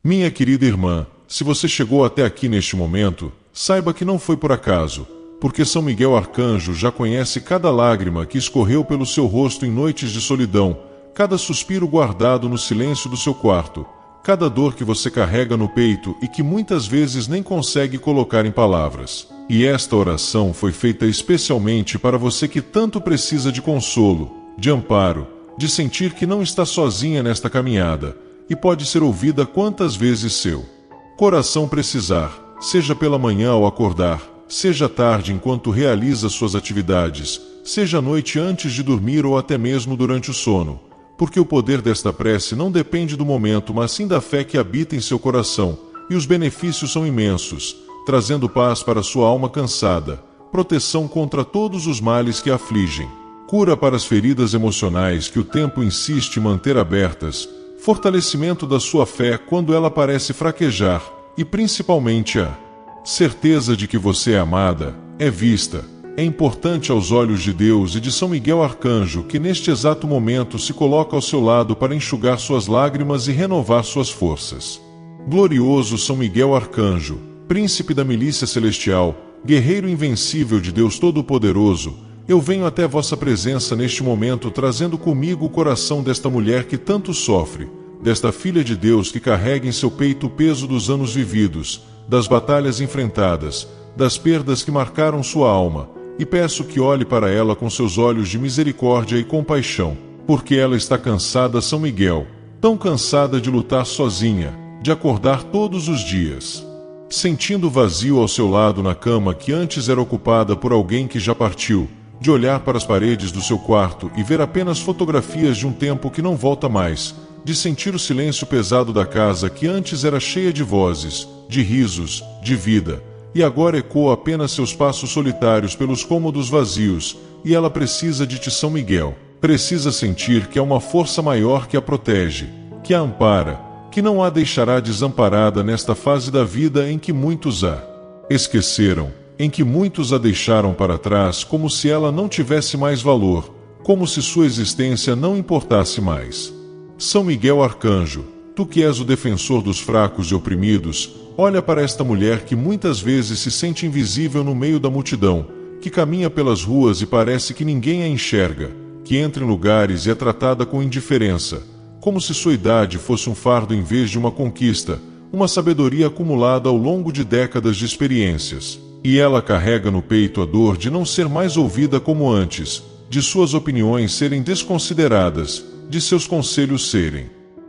Minha querida irmã, se você chegou até aqui neste momento, saiba que não foi por acaso, porque São Miguel Arcanjo já conhece cada lágrima que escorreu pelo seu rosto em noites de solidão, cada suspiro guardado no silêncio do seu quarto, cada dor que você carrega no peito e que muitas vezes nem consegue colocar em palavras. E esta oração foi feita especialmente para você que tanto precisa de consolo, de amparo, de sentir que não está sozinha nesta caminhada, e pode ser ouvida quantas vezes seu coração precisar, seja pela manhã ao acordar, seja tarde enquanto realiza suas atividades, seja à noite antes de dormir ou até mesmo durante o sono, porque o poder desta prece não depende do momento, mas sim da fé que habita em seu coração, e os benefícios são imensos, trazendo paz para sua alma cansada, proteção contra todos os males que a afligem, cura para as feridas emocionais que o tempo insiste em manter abertas, fortalecimento da sua fé quando ela parece fraquejar, e principalmente a certeza de que você é amada, é vista, é importante aos olhos de Deus e de São Miguel Arcanjo, que neste exato momento se coloca ao seu lado para enxugar suas lágrimas e renovar suas forças. Glorioso São Miguel Arcanjo, príncipe da milícia celestial, guerreiro invencível de Deus Todo-Poderoso, eu venho até vossa presença neste momento trazendo comigo o coração desta mulher que tanto sofre, desta filha de Deus que carrega em seu peito o peso dos anos vividos, das batalhas enfrentadas, das perdas que marcaram sua alma, e peço que olhe para ela com seus olhos de misericórdia e compaixão, porque ela está cansada, São Miguel, tão cansada de lutar sozinha, de acordar todos os dias, sentindo o vazio ao seu lado na cama que antes era ocupada por alguém que já partiu, de olhar para as paredes do seu quarto e ver apenas fotografias de um tempo que não volta mais, de sentir o silêncio pesado da casa que antes era cheia de vozes, de risos, de vida, e agora ecoa apenas seus passos solitários pelos cômodos vazios, e ela precisa de ti, São Miguel. Precisa sentir que há uma força maior que a protege, que a ampara, que não a deixará desamparada nesta fase da vida em que muitos a esqueceram, em que muitos a deixaram para trás como se ela não tivesse mais valor, como se sua existência não importasse mais. São Miguel Arcanjo, tu que és o defensor dos fracos e oprimidos, olha para esta mulher que muitas vezes se sente invisível no meio da multidão, que caminha pelas ruas e parece que ninguém a enxerga, que entra em lugares e é tratada com indiferença, como se sua idade fosse um fardo em vez de uma conquista, uma sabedoria acumulada ao longo de décadas de experiências. E ela carrega no peito a dor de não ser mais ouvida como antes, de suas opiniões serem desconsideradas, de seus conselhos serem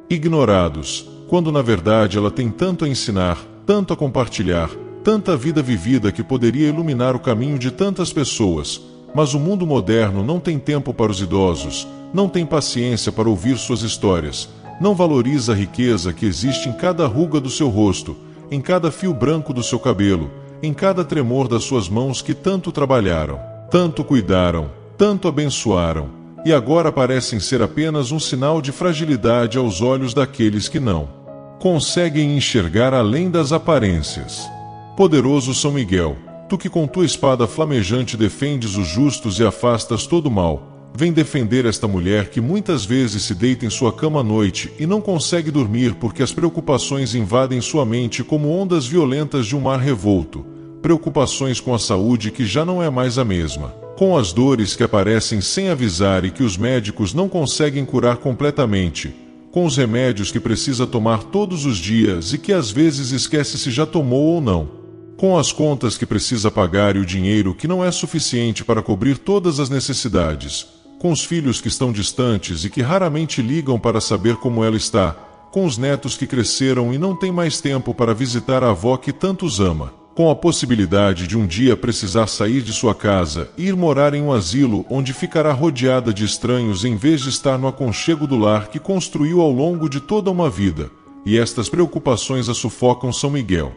ignorados, quando na verdade ela tem tanto a ensinar, tanto a compartilhar, tanta vida vivida que poderia iluminar o caminho de tantas pessoas, mas o mundo moderno não tem tempo para os idosos, não tem paciência para ouvir suas histórias, não valoriza a riqueza que existe em cada ruga do seu rosto, em cada fio branco do seu cabelo, em cada tremor das suas mãos que tanto trabalharam, tanto cuidaram, tanto abençoaram, e agora parecem ser apenas um sinal de fragilidade aos olhos daqueles que não conseguem enxergar além das aparências. Poderoso São Miguel, tu que com tua espada flamejante defendes os justos e afastas todo o mal, vem defender esta mulher que muitas vezes se deita em sua cama à noite e não consegue dormir porque as preocupações invadem sua mente como ondas violentas de um mar revolto, preocupações com a saúde que já não é mais a mesma, com as dores que aparecem sem avisar e que os médicos não conseguem curar completamente, com os remédios que precisa tomar todos os dias e que às vezes esquece se já tomou ou não, com as contas que precisa pagar e o dinheiro que não é suficiente para cobrir todas as necessidades, com os filhos que estão distantes e que raramente ligam para saber como ela está, com os netos que cresceram e não têm mais tempo para visitar a avó que tantos ama, com a possibilidade de um dia precisar sair de sua casa e ir morar em um asilo onde ficará rodeada de estranhos em vez de estar no aconchego do lar que construiu ao longo de toda uma vida, e estas preocupações a sufocam São Miguel.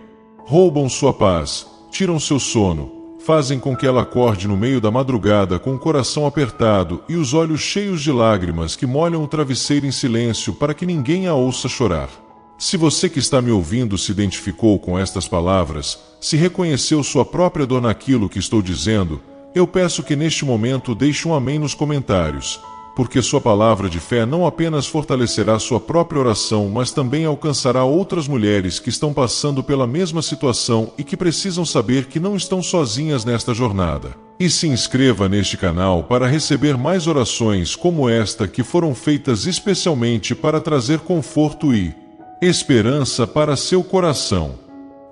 Roubam sua paz, tiram seu sono, fazem com que ela acorde no meio da madrugada com o coração apertado e os olhos cheios de lágrimas que molham o travesseiro em silêncio para que ninguém a ouça chorar. Se você que está me ouvindo se identificou com estas palavras, se reconheceu sua própria dor naquilo que estou dizendo, eu peço que neste momento deixe um amém nos comentários, porque sua palavra de fé não apenas fortalecerá sua própria oração, mas também alcançará outras mulheres que estão passando pela mesma situação e que precisam saber que não estão sozinhas nesta jornada. E se inscreva neste canal para receber mais orações como esta que foram feitas especialmente para trazer conforto e esperança para seu coração.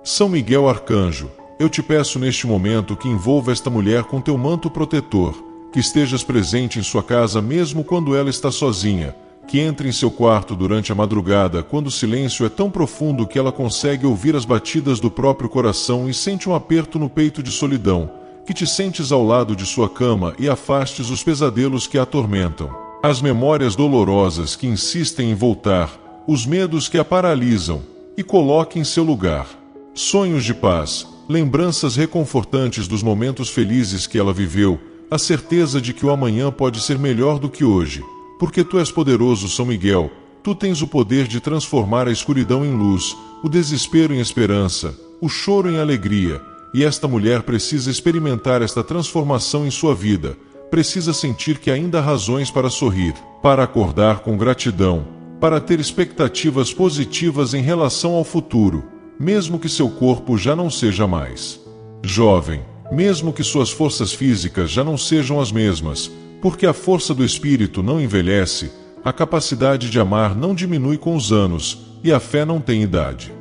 São Miguel Arcanjo, eu te peço neste momento que envolva esta mulher com teu manto protetor, que estejas presente em sua casa mesmo quando ela está sozinha, que entre em seu quarto durante a madrugada quando o silêncio é tão profundo que ela consegue ouvir as batidas do próprio coração e sente um aperto no peito de solidão, que te sentes ao lado de sua cama e afastes os pesadelos que a atormentam, as memórias dolorosas que insistem em voltar, os medos que a paralisam, e coloque em seu lugar sonhos de paz, lembranças reconfortantes dos momentos felizes que ela viveu, a certeza de que o amanhã pode ser melhor do que hoje, porque tu és poderoso, São Miguel, tu tens o poder de transformar a escuridão em luz, o desespero em esperança, o choro em alegria, e esta mulher precisa experimentar esta transformação em sua vida, precisa sentir que ainda há razões para sorrir, para acordar com gratidão, para ter expectativas positivas em relação ao futuro, mesmo que seu corpo já não seja mais jovem, mesmo que suas forças físicas já não sejam as mesmas, porque a força do espírito não envelhece, a capacidade de amar não diminui com os anos, e a fé não tem idade.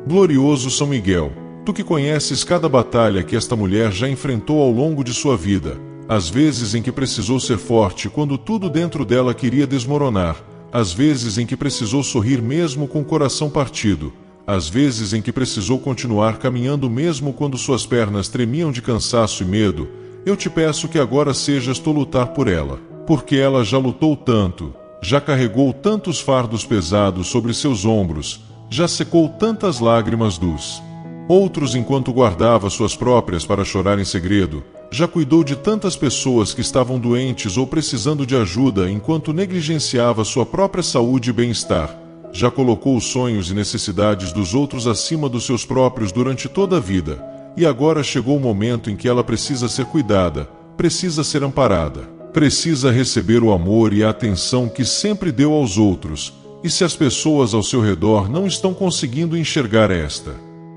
Glorioso São Miguel, tu que conheces cada batalha que esta mulher já enfrentou ao longo de sua vida, as vezes em que precisou ser forte quando tudo dentro dela queria desmoronar, as vezes em que precisou sorrir mesmo com o coração partido, as vezes em que precisou continuar caminhando mesmo quando suas pernas tremiam de cansaço e medo, eu te peço que agora sejas tu lutar por ela, porque ela já lutou tanto, já carregou tantos fardos pesados sobre seus ombros, já secou tantas lágrimas dos outros enquanto guardava suas próprias para chorar em segredo, já cuidou de tantas pessoas que estavam doentes ou precisando de ajuda enquanto negligenciava sua própria saúde e bem-estar, já colocou os sonhos e necessidades dos outros acima dos seus próprios durante toda a vida, e agora chegou o momento em que ela precisa ser cuidada, precisa ser amparada, precisa receber o amor e a atenção que sempre deu aos outros, e se as pessoas ao seu redor não estão conseguindo enxergar esta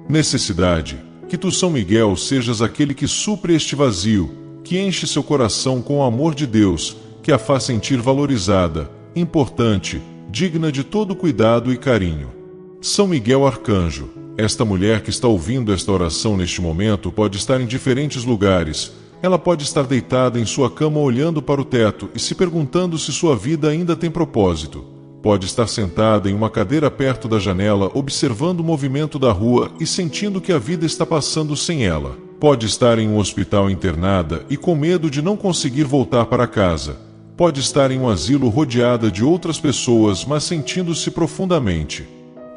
necessidade, que tu, São Miguel, sejas aquele que supre este vazio, que enche seu coração com o amor de Deus, que a faz sentir valorizada, importante, digna de todo cuidado e carinho. São Miguel Arcanjo, esta mulher que está ouvindo esta oração neste momento pode estar em diferentes lugares. Ela pode estar deitada em sua cama olhando para o teto e se perguntando se sua vida ainda tem propósito. Pode estar sentada em uma cadeira perto da janela observando o movimento da rua e sentindo que a vida está passando sem ela. Pode estar em um hospital internada e com medo de não conseguir voltar para casa. Pode estar em um asilo rodeada de outras pessoas, mas sentindo-se profundamente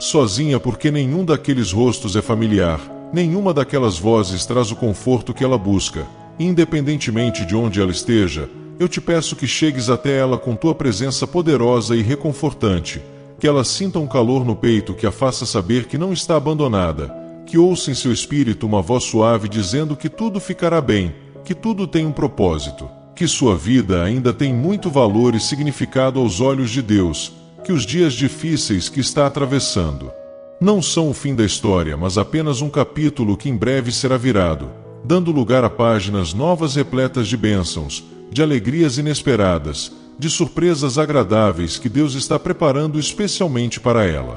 sozinha porque nenhum daqueles rostos é familiar, nenhuma daquelas vozes traz o conforto que ela busca. Independentemente de onde ela esteja, eu te peço que chegues até ela com tua presença poderosa e reconfortante, que ela sinta um calor no peito que a faça saber que não está abandonada, que ouça em seu espírito uma voz suave dizendo que tudo ficará bem, que tudo tem um propósito, que sua vida ainda tem muito valor e significado aos olhos de Deus, que os dias difíceis que está atravessando não são o fim da história, mas apenas um capítulo que em breve será virado, dando lugar a páginas novas repletas de bênçãos, de alegrias inesperadas, de surpresas agradáveis que Deus está preparando especialmente para ela.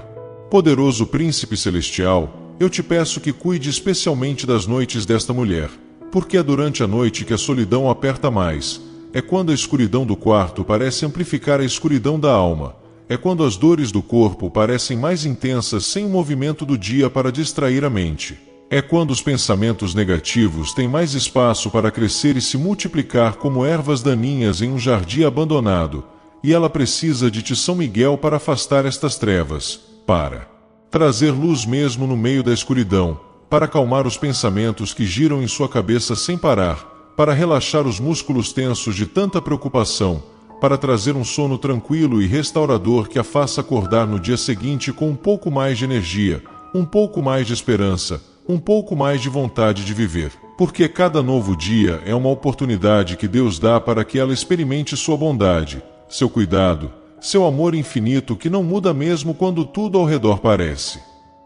Poderoso Príncipe Celestial, eu te peço que cuide especialmente das noites desta mulher, porque é durante a noite que a solidão aperta mais, é quando a escuridão do quarto parece amplificar a escuridão da alma, é quando as dores do corpo parecem mais intensas sem o movimento do dia para distrair a mente. É quando os pensamentos negativos têm mais espaço para crescer e se multiplicar como ervas daninhas em um jardim abandonado, e ela precisa de ti, São Miguel, para afastar estas trevas, para trazer luz mesmo no meio da escuridão, para acalmar os pensamentos que giram em sua cabeça sem parar, para relaxar os músculos tensos de tanta preocupação, para trazer um sono tranquilo e restaurador que a faça acordar no dia seguinte com um pouco mais de energia, um pouco mais de esperança, um pouco mais de vontade de viver. Porque cada novo dia é uma oportunidade que Deus dá para que ela experimente sua bondade, seu cuidado, seu amor infinito que não muda mesmo quando tudo ao redor parece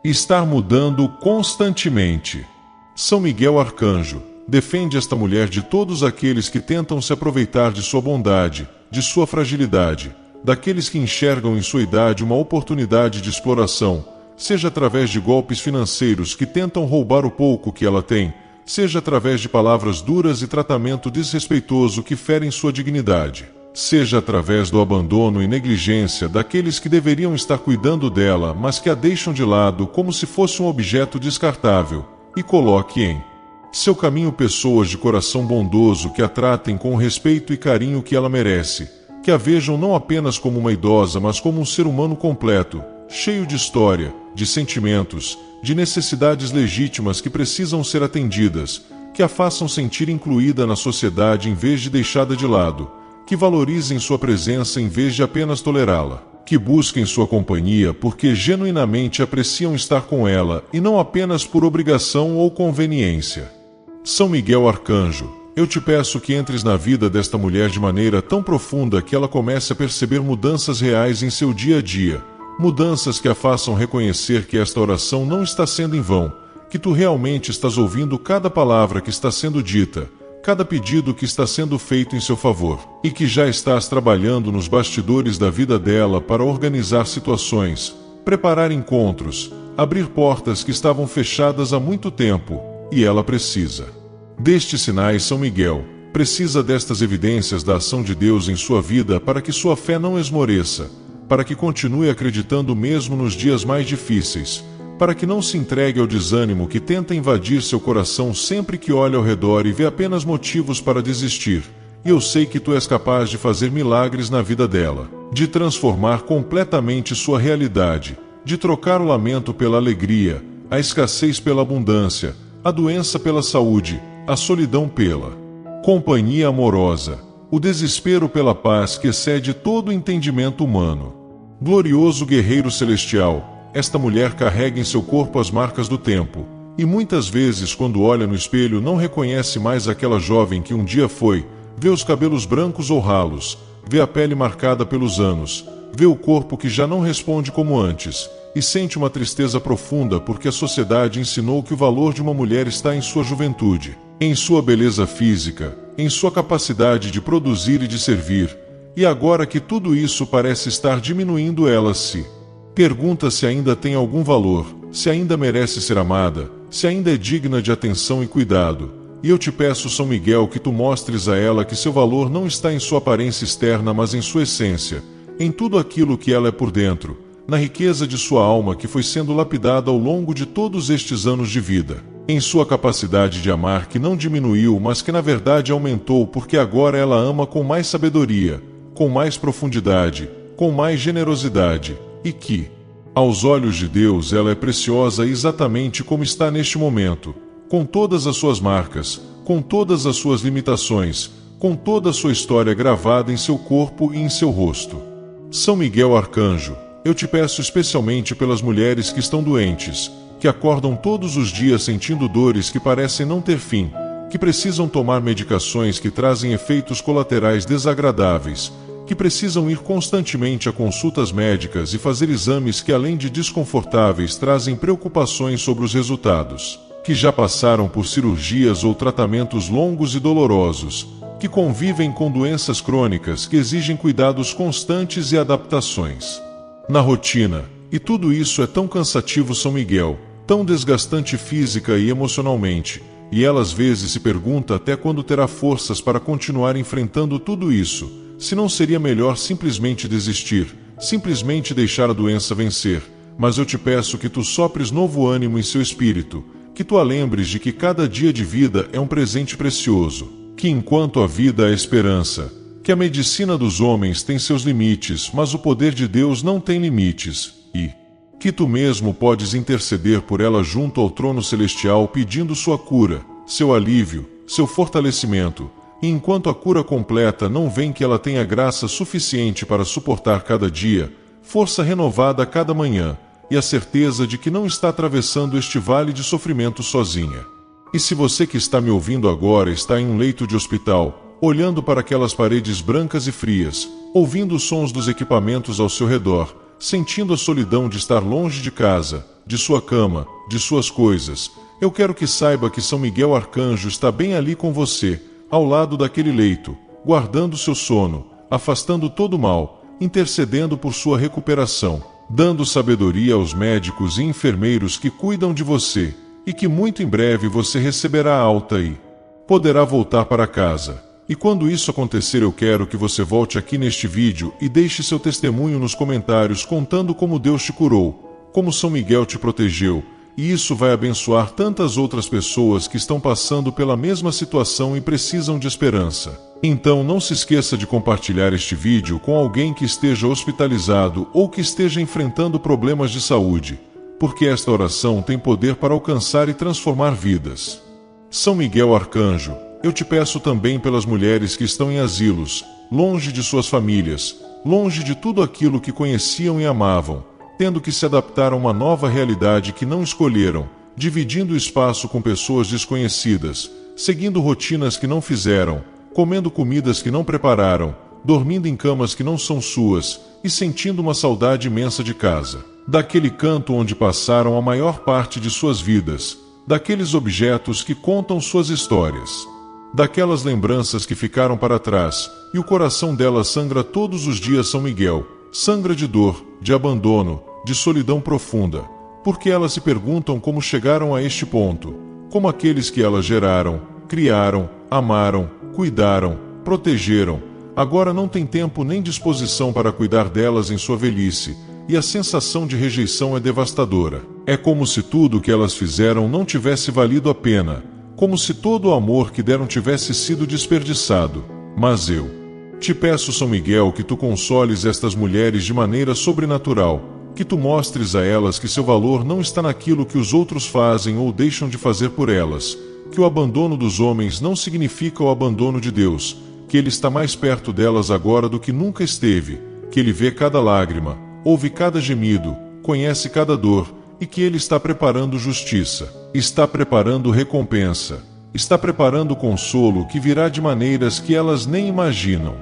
estar mudando constantemente. São Miguel Arcanjo, defende esta mulher de todos aqueles que tentam se aproveitar de sua bondade, de sua fragilidade, daqueles que enxergam em sua idade uma oportunidade de exploração, seja através de golpes financeiros que tentam roubar o pouco que ela tem, seja através de palavras duras e tratamento desrespeitoso que ferem sua dignidade, seja através do abandono e negligência daqueles que deveriam estar cuidando dela, mas que a deixam de lado como se fosse um objeto descartável, e coloque em seu caminho pessoas de coração bondoso que a tratem com o respeito e carinho que ela merece, que a vejam não apenas como uma idosa, mas como um ser humano completo, cheio de história, de sentimentos, de necessidades legítimas que precisam ser atendidas, que a façam sentir incluída na sociedade em vez de deixada de lado, que valorizem sua presença em vez de apenas tolerá-la, que busquem sua companhia porque genuinamente apreciam estar com ela e não apenas por obrigação ou conveniência. São Miguel Arcanjo, eu te peço que entres na vida desta mulher de maneira tão profunda que ela comece a perceber mudanças reais em seu dia a dia, mudanças que a façam reconhecer que esta oração não está sendo em vão, que tu realmente estás ouvindo cada palavra que está sendo dita, cada pedido que está sendo feito em seu favor, e que já estás trabalhando nos bastidores da vida dela para organizar situações, preparar encontros, abrir portas que estavam fechadas há muito tempo, e ela precisa destes sinais. São Miguel precisa destas evidências da ação de Deus em sua vida para que sua fé não esmoreça, para que continue acreditando mesmo nos dias mais difíceis, para que não se entregue ao desânimo que tenta invadir seu coração sempre que olha ao redor e vê apenas motivos para desistir. E eu sei que tu és capaz de fazer milagres na vida dela, de transformar completamente sua realidade, de trocar o lamento pela alegria, a escassez pela abundância, a doença pela saúde, a solidão pela companhia amorosa, o desespero pela paz que excede todo o entendimento humano. Glorioso guerreiro celestial, esta mulher carrega em seu corpo as marcas do tempo, e muitas vezes quando olha no espelho não reconhece mais aquela jovem que um dia foi, vê os cabelos brancos ou ralos, vê a pele marcada pelos anos, vê o corpo que já não responde como antes, e sente uma tristeza profunda porque a sociedade ensinou que o valor de uma mulher está em sua juventude, em sua beleza física, em sua capacidade de produzir e de servir, e agora que tudo isso parece estar diminuindo, ela se pergunta se ainda tem algum valor, se ainda merece ser amada, se ainda é digna de atenção e cuidado. E eu te peço, São Miguel, que tu mostres a ela que seu valor não está em sua aparência externa, mas em sua essência, em tudo aquilo que ela é por dentro, na riqueza de sua alma que foi sendo lapidada ao longo de todos estes anos de vida, em sua capacidade de amar que não diminuiu, mas que na verdade aumentou, porque agora ela ama com mais sabedoria, com mais profundidade, com mais generosidade, e que, aos olhos de Deus, ela é preciosa exatamente como está neste momento, com todas as suas marcas, com todas as suas limitações, com toda a sua história gravada em seu corpo e em seu rosto. São Miguel Arcanjo, eu te peço especialmente pelas mulheres que estão doentes, que acordam todos os dias sentindo dores que parecem não ter fim, que precisam tomar medicações que trazem efeitos colaterais desagradáveis, que precisam ir constantemente a consultas médicas e fazer exames que, além de desconfortáveis, trazem preocupações sobre os resultados, que já passaram por cirurgias ou tratamentos longos e dolorosos, que convivem com doenças crônicas que exigem cuidados constantes e adaptações na rotina, e tudo isso é tão cansativo, São Miguel, tão desgastante física e emocionalmente, e ela às vezes se pergunta até quando terá forças para continuar enfrentando tudo isso, se não seria melhor simplesmente desistir, simplesmente deixar a doença vencer. Mas eu te peço que tu sopres novo ânimo em seu espírito, que tu a lembres de que cada dia de vida é um presente precioso, que enquanto a vida há esperança, que a medicina dos homens tem seus limites, mas o poder de Deus não tem limites, e que tu mesmo podes interceder por ela junto ao trono celestial pedindo sua cura, seu alívio, seu fortalecimento, e enquanto a cura completa não vem, que ela tenha graça suficiente para suportar cada dia, força renovada a cada manhã, e a certeza de que não está atravessando este vale de sofrimento sozinha. E se você que está me ouvindo agora está em um leito de hospital, olhando para aquelas paredes brancas e frias, ouvindo os sons dos equipamentos ao seu redor, sentindo a solidão de estar longe de casa, de sua cama, de suas coisas, eu quero que saiba que São Miguel Arcanjo está bem ali com você, ao lado daquele leito, guardando seu sono, afastando todo o mal, intercedendo por sua recuperação, dando sabedoria aos médicos e enfermeiros que cuidam de você, e que muito em breve você receberá alta e poderá voltar para casa. E quando isso acontecer, eu quero que você volte aqui neste vídeo e deixe seu testemunho nos comentários contando como Deus te curou, como São Miguel te protegeu, e isso vai abençoar tantas outras pessoas que estão passando pela mesma situação e precisam de esperança. Então não se esqueça de compartilhar este vídeo com alguém que esteja hospitalizado ou que esteja enfrentando problemas de saúde, porque esta oração tem poder para alcançar e transformar vidas. São Miguel Arcanjo, eu te peço também pelas mulheres que estão em asilos, longe de suas famílias, longe de tudo aquilo que conheciam e amavam, tendo que se adaptar a uma nova realidade que não escolheram, dividindo o espaço com pessoas desconhecidas, seguindo rotinas que não fizeram, comendo comidas que não prepararam, dormindo em camas que não são suas e sentindo uma saudade imensa de casa, daquele canto onde passaram a maior parte de suas vidas, daqueles objetos que contam suas histórias, daquelas lembranças que ficaram para trás, e o coração delas sangra todos os dias. São Miguel, sangra de dor, de abandono, de solidão profunda, porque elas se perguntam como chegaram a este ponto, como aqueles que elas geraram, criaram, amaram, cuidaram, protegeram, agora não têm tempo nem disposição para cuidar delas em sua velhice, e a sensação de rejeição é devastadora. É como se tudo o que elas fizeram não tivesse valido a pena, como se todo o amor que deram tivesse sido desperdiçado. Mas eu te peço, São Miguel, que tu consoles estas mulheres de maneira sobrenatural, que tu mostres a elas que seu valor não está naquilo que os outros fazem ou deixam de fazer por elas, que o abandono dos homens não significa o abandono de Deus, que Ele está mais perto delas agora do que nunca esteve, que Ele vê cada lágrima, ouve cada gemido, conhece cada dor, e que Ele está preparando justiça, está preparando recompensa, está preparando consolo que virá de maneiras que elas nem imaginam.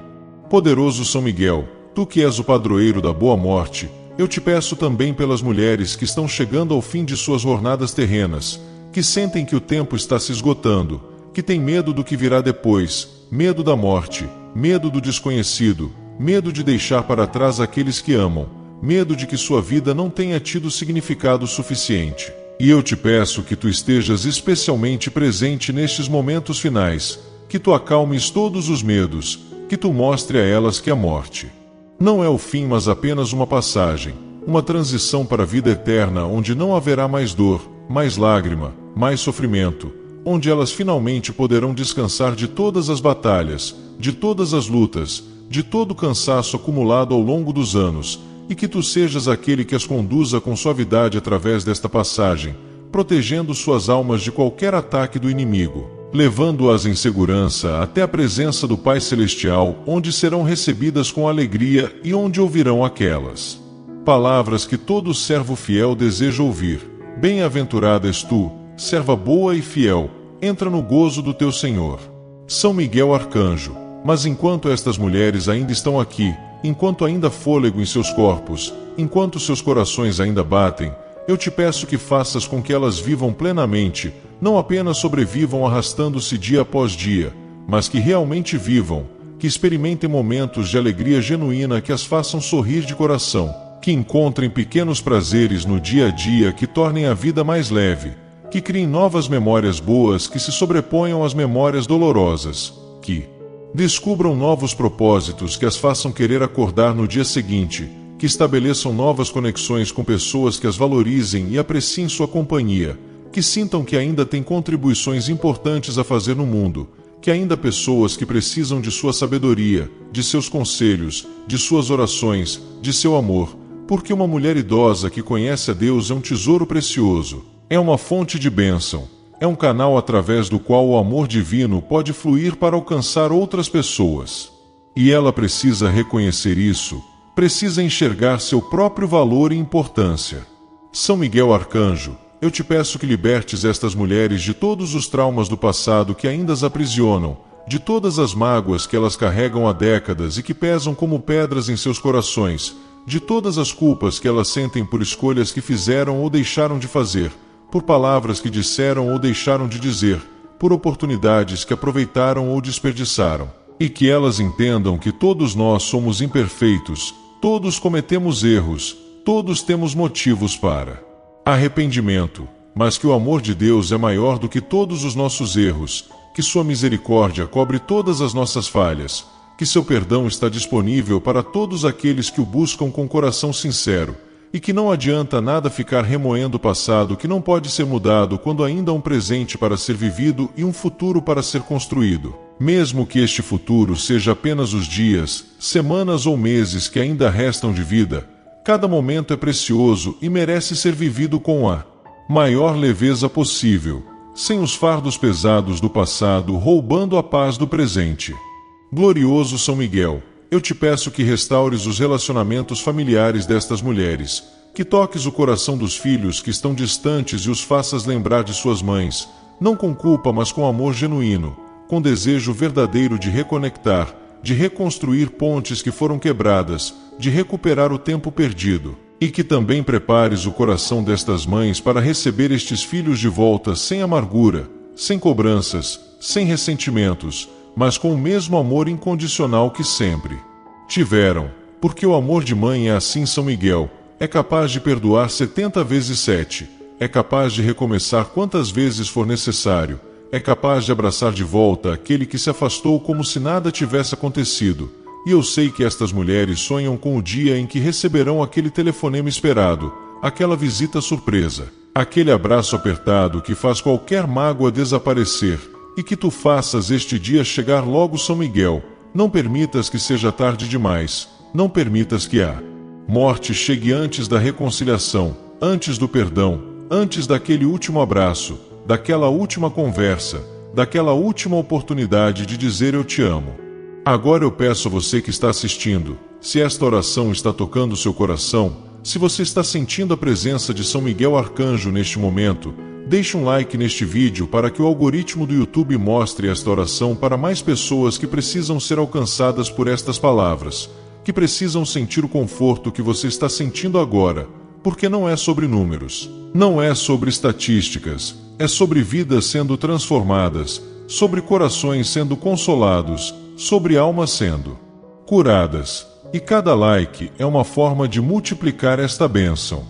Poderoso São Miguel, tu que és o padroeiro da boa morte, eu te peço também pelas mulheres que estão chegando ao fim de suas jornadas terrenas, que sentem que o tempo está se esgotando, que têm medo do que virá depois, medo da morte, medo do desconhecido, medo de deixar para trás aqueles que amam, medo de que sua vida não tenha tido significado suficiente. E eu te peço que tu estejas especialmente presente nestes momentos finais, que tu acalmes todos os medos, que tu mostre a elas que a morte não é o fim, mas apenas uma passagem, uma transição para a vida eterna onde não haverá mais dor, mais lágrima, mais sofrimento, onde elas finalmente poderão descansar de todas as batalhas, de todas as lutas, de todo o cansaço acumulado ao longo dos anos, e que tu sejas aquele que as conduza com suavidade através desta passagem, protegendo suas almas de qualquer ataque do inimigo, levando-as em segurança até a presença do Pai Celestial, onde serão recebidas com alegria e onde ouvirão aquelas palavras que todo servo fiel deseja ouvir. Bem-aventurada és tu, serva boa e fiel, entra no gozo do teu Senhor. São Miguel Arcanjo, mas enquanto estas mulheres ainda estão aqui, enquanto ainda há fôlego em seus corpos, enquanto seus corações ainda batem, eu te peço que faças com que elas vivam plenamente, não apenas sobrevivam arrastando-se dia após dia, mas que realmente vivam, que experimentem momentos de alegria genuína que as façam sorrir de coração, que encontrem pequenos prazeres no dia a dia que tornem a vida mais leve, que criem novas memórias boas que se sobreponham às memórias dolorosas, que descubram novos propósitos que as façam querer acordar no dia seguinte, que estabeleçam novas conexões com pessoas que as valorizem e apreciem sua companhia, que sintam que ainda têm contribuições importantes a fazer no mundo, que ainda há pessoas que precisam de sua sabedoria, de seus conselhos, de suas orações, de seu amor, porque uma mulher idosa que conhece a Deus é um tesouro precioso, é uma fonte de bênção, é um canal através do qual o amor divino pode fluir para alcançar outras pessoas. E ela precisa reconhecer isso, precisa enxergar seu próprio valor e importância. São Miguel Arcanjo, eu te peço que libertes estas mulheres de todos os traumas do passado que ainda as aprisionam, de todas as mágoas que elas carregam há décadas e que pesam como pedras em seus corações, de todas as culpas que elas sentem por escolhas que fizeram ou deixaram de fazer, por palavras que disseram ou deixaram de dizer, por oportunidades que aproveitaram ou desperdiçaram. E que elas entendam que todos nós somos imperfeitos, todos cometemos erros, todos temos motivos para arrependimento, mas que o amor de Deus é maior do que todos os nossos erros, que sua misericórdia cobre todas as nossas falhas, que seu perdão está disponível para todos aqueles que o buscam com coração sincero, e que não adianta nada ficar remoendo o passado que não pode ser mudado quando ainda há um presente para ser vivido e um futuro para ser construído. Mesmo que este futuro seja apenas os dias, semanas ou meses que ainda restam de vida, cada momento é precioso e merece ser vivido com a maior leveza possível, sem os fardos pesados do passado roubando a paz do presente. Glorioso São Miguel, eu te peço que restaures os relacionamentos familiares destas mulheres, que toques o coração dos filhos que estão distantes e os faças lembrar de suas mães, não com culpa, mas com amor genuíno, com desejo verdadeiro de reconectar, de reconstruir pontes que foram quebradas, de recuperar o tempo perdido. E que também prepares o coração destas mães para receber estes filhos de volta sem amargura, sem cobranças, sem ressentimentos, mas com o mesmo amor incondicional que sempre tiveram, porque o amor de mãe é assim. São Miguel é capaz de perdoar 70 vezes 7, é capaz de recomeçar quantas vezes for necessário, é capaz de abraçar de volta aquele que se afastou como se nada tivesse acontecido. E eu sei que estas mulheres sonham com o dia em que receberão aquele telefonema esperado, aquela visita surpresa, aquele abraço apertado que faz qualquer mágoa desaparecer, e que tu faças este dia chegar logo. São Miguel, não permitas que seja tarde demais, não permitas que a morte chegue antes da reconciliação, antes do perdão, antes daquele último abraço, daquela última conversa, daquela última oportunidade de dizer eu te amo. Agora eu peço a você que está assistindo, se esta oração está tocando seu coração, se você está sentindo a presença de São Miguel Arcanjo neste momento, deixe um like neste vídeo para que o algoritmo do YouTube mostre esta oração para mais pessoas que precisam ser alcançadas por estas palavras, que precisam sentir o conforto que você está sentindo agora, porque não é sobre números, não é sobre estatísticas, é sobre vidas sendo transformadas, sobre corações sendo consolados, sobre almas sendo curadas. E cada like é uma forma de multiplicar esta bênção.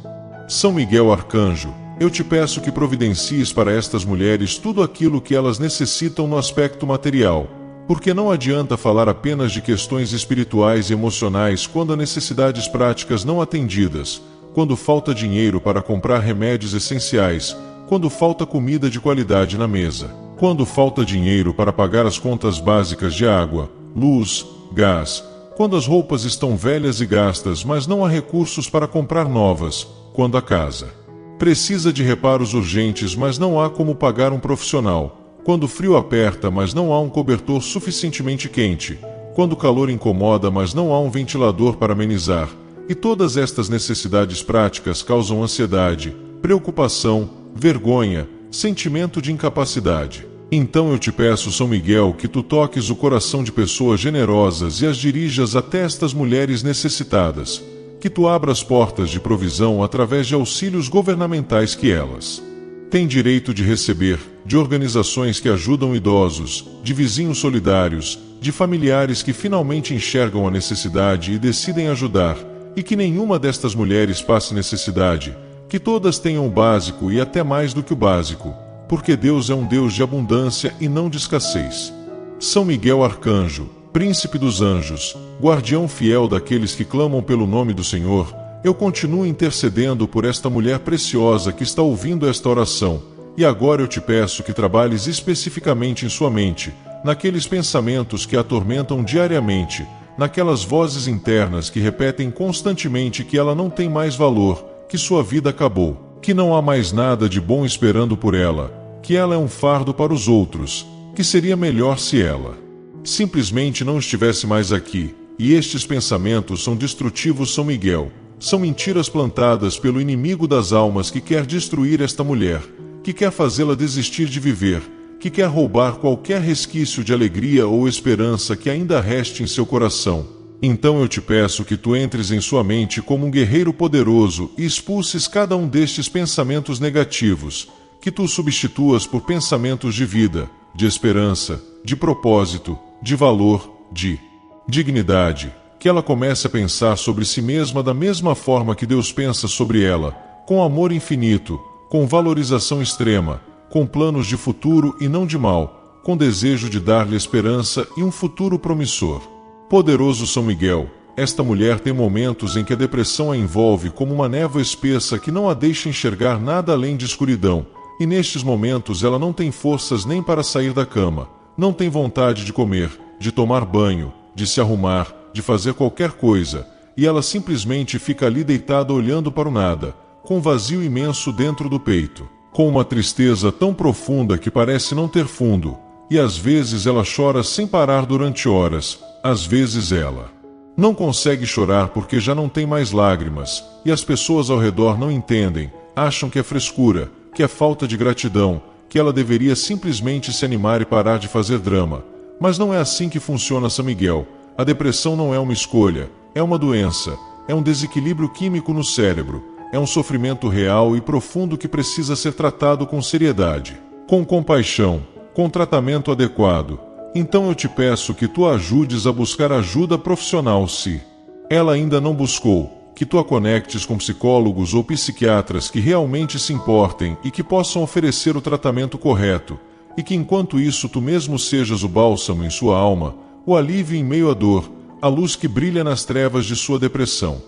São Miguel Arcanjo, eu te peço que providencies para estas mulheres tudo aquilo que elas necessitam no aspecto material, porque não adianta falar apenas de questões espirituais e emocionais quando há necessidades práticas não atendidas, quando falta dinheiro para comprar remédios essenciais, quando falta comida de qualidade na mesa, quando falta dinheiro para pagar as contas básicas de água, luz, gás, quando as roupas estão velhas e gastas, mas não há recursos para comprar novas, quando a casa precisa de reparos urgentes, mas não há como pagar um profissional, quando o frio aperta, mas não há um cobertor suficientemente quente, quando o calor incomoda, mas não há um ventilador para amenizar, e todas estas necessidades práticas causam ansiedade, preocupação, vergonha, sentimento de incapacidade. Então eu te peço, São Miguel, que tu toques o coração de pessoas generosas e as dirijas até estas mulheres necessitadas, que tu abras portas de provisão através de auxílios governamentais que elas têm direito de receber, de organizações que ajudam idosos, de vizinhos solidários, de familiares que finalmente enxergam a necessidade e decidem ajudar, e que nenhuma destas mulheres passe necessidade, que todas tenham o básico e até mais do que o básico, porque Deus é um Deus de abundância e não de escassez. São Miguel Arcanjo, príncipe dos anjos, guardião fiel daqueles que clamam pelo nome do Senhor, eu continuo intercedendo por esta mulher preciosa que está ouvindo esta oração, e agora eu te peço que trabalhes especificamente em sua mente, naqueles pensamentos que a atormentam diariamente, naquelas vozes internas que repetem constantemente que ela não tem mais valor, que sua vida acabou, que não há mais nada de bom esperando por ela, que ela é um fardo para os outros, que seria melhor se ela simplesmente não estivesse mais aqui. E estes pensamentos são destrutivos, São Miguel, são mentiras plantadas pelo inimigo das almas que quer destruir esta mulher, que quer fazê-la desistir de viver, que quer roubar qualquer resquício de alegria ou esperança que ainda reste em seu coração. Então eu te peço que tu entres em sua mente como um guerreiro poderoso e expulses cada um destes pensamentos negativos, que tu substituas por pensamentos de vida, de esperança, de propósito, de valor, de dignidade, que ela comece a pensar sobre si mesma da mesma forma que Deus pensa sobre ela, com amor infinito, com valorização extrema, com planos de futuro e não de mal, com desejo de dar-lhe esperança e um futuro promissor. Poderoso São Miguel, esta mulher tem momentos em que a depressão a envolve como uma névoa espessa que não a deixa enxergar nada além de escuridão, e nestes momentos ela não tem forças nem para sair da cama, não tem vontade de comer, de tomar banho, de se arrumar, de fazer qualquer coisa, e ela simplesmente fica ali deitada olhando para o nada, com um vazio imenso dentro do peito, com uma tristeza tão profunda que parece não ter fundo, e às vezes ela chora sem parar durante horas, às vezes ela não consegue chorar porque já não tem mais lágrimas, e as pessoas ao redor não entendem, acham que é frescura, que é falta de gratidão, que ela deveria simplesmente se animar e parar de fazer drama. Mas não é assim que funciona São Miguel. A depressão não é uma escolha, é uma doença, é um desequilíbrio químico no cérebro, é um sofrimento real e profundo que precisa ser tratado com seriedade, com compaixão, com tratamento adequado. Então eu te peço que tu a ajudes a buscar ajuda profissional se ela ainda não buscou, que tu a conectes com psicólogos ou psiquiatras que realmente se importem e que possam oferecer o tratamento correto, e que enquanto isso tu mesmo sejas o bálsamo em sua alma, o alívio em meio à dor, a luz que brilha nas trevas de sua depressão.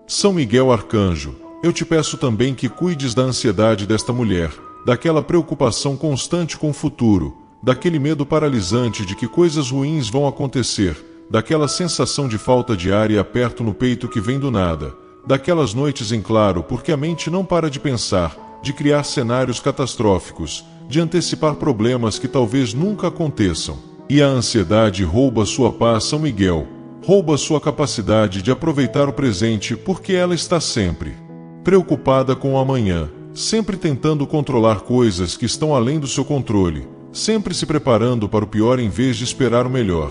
São Miguel Arcanjo, eu te peço também que cuides da ansiedade desta mulher, daquela preocupação constante com o futuro, daquele medo paralisante de que coisas ruins vão acontecer, daquela sensação de falta de ar e aperto no peito que vem do nada, daquelas noites em claro porque a mente não para de pensar, de criar cenários catastróficos, de antecipar problemas que talvez nunca aconteçam. E a ansiedade rouba sua paz, São Miguel, rouba sua capacidade de aproveitar o presente porque ela está sempre preocupada com o amanhã, sempre tentando controlar coisas que estão além do seu controle, sempre se preparando para o pior em vez de esperar o melhor.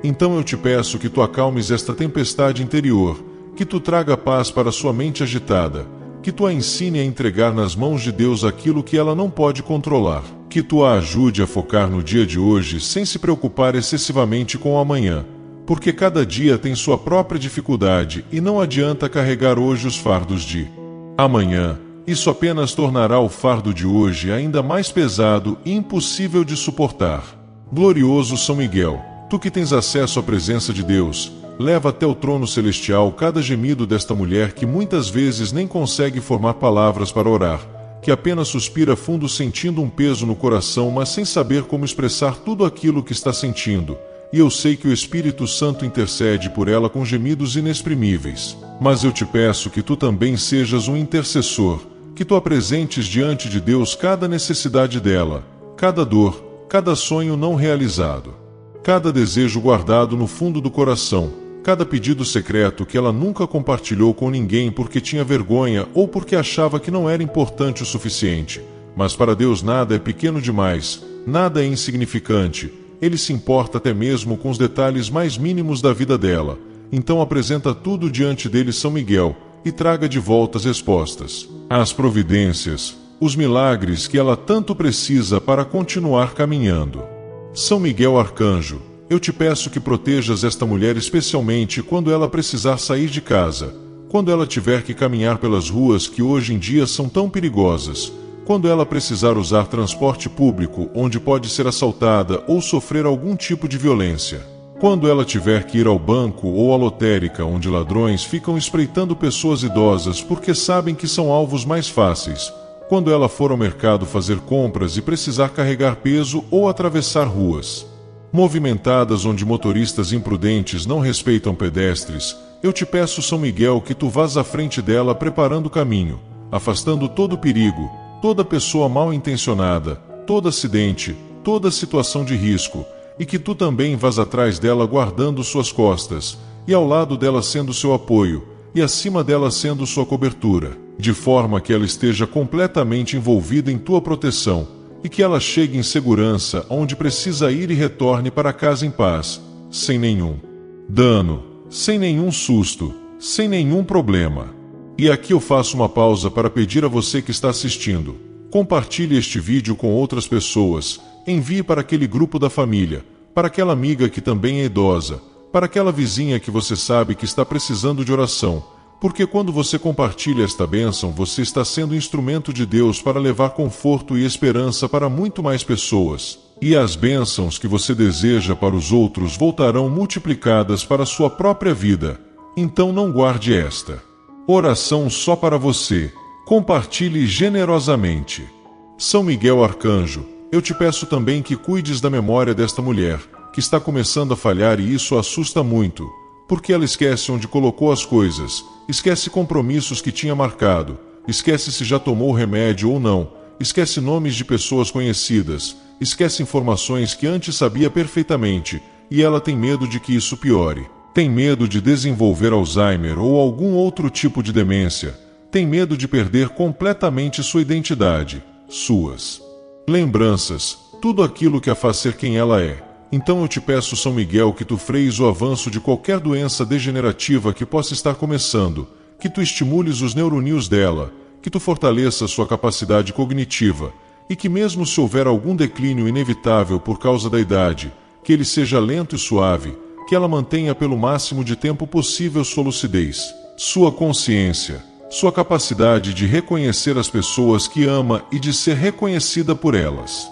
Então eu te peço que tu acalmes esta tempestade interior, que tu traga paz para sua mente agitada, que tu a ensine a entregar nas mãos de Deus aquilo que ela não pode controlar, que tu a ajude a focar no dia de hoje sem se preocupar excessivamente com o amanhã, porque cada dia tem sua própria dificuldade e não adianta carregar hoje os fardos de amanhã. Isso apenas tornará o fardo de hoje ainda mais pesado e impossível de suportar. Glorioso São Miguel, tu que tens acesso à presença de Deus, leva até o trono celestial cada gemido desta mulher que muitas vezes nem consegue formar palavras para orar, que apenas suspira fundo sentindo um peso no coração, mas sem saber como expressar tudo aquilo que está sentindo. E eu sei que o Espírito Santo intercede por ela com gemidos inexprimíveis. Mas eu te peço que tu também sejas um intercessor, que tu apresentes diante de Deus cada necessidade dela, cada dor, cada sonho não realizado, cada desejo guardado no fundo do coração, cada pedido secreto que ela nunca compartilhou com ninguém porque tinha vergonha ou porque achava que não era importante o suficiente. Mas para Deus nada é pequeno demais, nada é insignificante. Ele se importa até mesmo com os detalhes mais mínimos da vida dela. Então apresenta tudo diante dele, São Miguel, e traga de volta as respostas, as providências, os milagres que ela tanto precisa para continuar caminhando. São Miguel Arcanjo, eu te peço que protejas esta mulher especialmente quando ela precisar sair de casa, quando ela tiver que caminhar pelas ruas que hoje em dia são tão perigosas, quando ela precisar usar transporte público onde pode ser assaltada ou sofrer algum tipo de violência, quando ela tiver que ir ao banco ou à lotérica onde ladrões ficam espreitando pessoas idosas porque sabem que são alvos mais fáceis, quando ela for ao mercado fazer compras e precisar carregar peso ou atravessar ruas movimentadas onde motoristas imprudentes não respeitam pedestres, eu te peço, São Miguel, que tu vás à frente dela preparando o caminho, afastando todo perigo, toda pessoa mal intencionada, todo acidente, toda situação de risco, e que tu também vás atrás dela guardando suas costas, e ao lado dela sendo seu apoio, e acima dela sendo sua cobertura, de forma que ela esteja completamente envolvida em tua proteção, e que ela chegue em segurança onde precisa ir e retorne para casa em paz, sem nenhum dano, sem nenhum susto, sem nenhum problema. E aqui eu faço uma pausa para pedir a você que está assistindo: compartilhe este vídeo com outras pessoas, envie para aquele grupo da família, para aquela amiga que também é idosa, para aquela vizinha que você sabe que está precisando de oração, porque quando você compartilha esta bênção, você está sendo instrumento de Deus para levar conforto e esperança para muito mais pessoas. E as bênçãos que você deseja para os outros voltarão multiplicadas para a sua própria vida. Então não guarde esta oração só para você. Compartilhe generosamente. São Miguel Arcanjo, eu te peço também que cuides da memória desta mulher, que está começando a falhar, e isso assusta muito, porque ela esquece onde colocou as coisas, esquece compromissos que tinha marcado, esquece se já tomou o remédio ou não, esquece nomes de pessoas conhecidas, esquece informações que antes sabia perfeitamente, e ela tem medo de que isso piore. Tem medo de desenvolver Alzheimer ou algum outro tipo de demência. Tem medo de perder completamente sua identidade, suas lembranças, tudo aquilo que a faz ser quem ela é. Então eu te peço, São Miguel, que tu freies o avanço de qualquer doença degenerativa que possa estar começando, que tu estimules os neuronídeos dela, que tu fortaleça sua capacidade cognitiva, e que mesmo se houver algum declínio inevitável por causa da idade, que ele seja lento e suave, que ela mantenha pelo máximo de tempo possível sua lucidez, sua consciência, sua capacidade de reconhecer as pessoas que ama e de ser reconhecida por elas.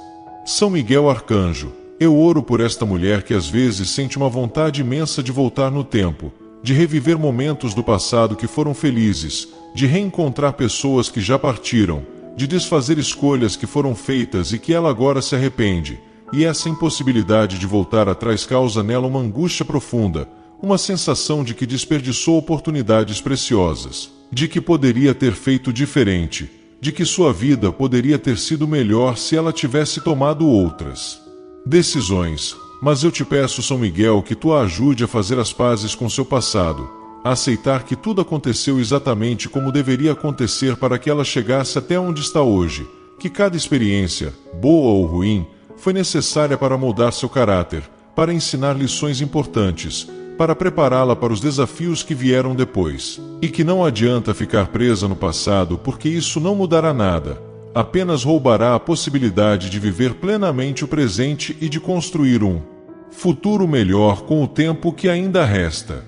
São Miguel Arcanjo, eu oro por esta mulher que às vezes sente uma vontade imensa de voltar no tempo, de reviver momentos do passado que foram felizes, de reencontrar pessoas que já partiram, de desfazer escolhas que foram feitas e que ela agora se arrepende, e essa impossibilidade de voltar atrás causa nela uma angústia profunda, uma sensação de que desperdiçou oportunidades preciosas, de que poderia ter feito diferente, de que sua vida poderia ter sido melhor se ela tivesse tomado outras decisões. Mas eu te peço, São Miguel, que tu a ajude a fazer as pazes com seu passado, a aceitar que tudo aconteceu exatamente como deveria acontecer para que ela chegasse até onde está hoje, que cada experiência, boa ou ruim, foi necessária para moldar seu caráter, para ensinar lições importantes, para prepará-la para os desafios que vieram depois. E que não adianta ficar presa no passado, porque isso não mudará nada, apenas roubará a possibilidade de viver plenamente o presente e de construir um futuro melhor com o tempo que ainda resta.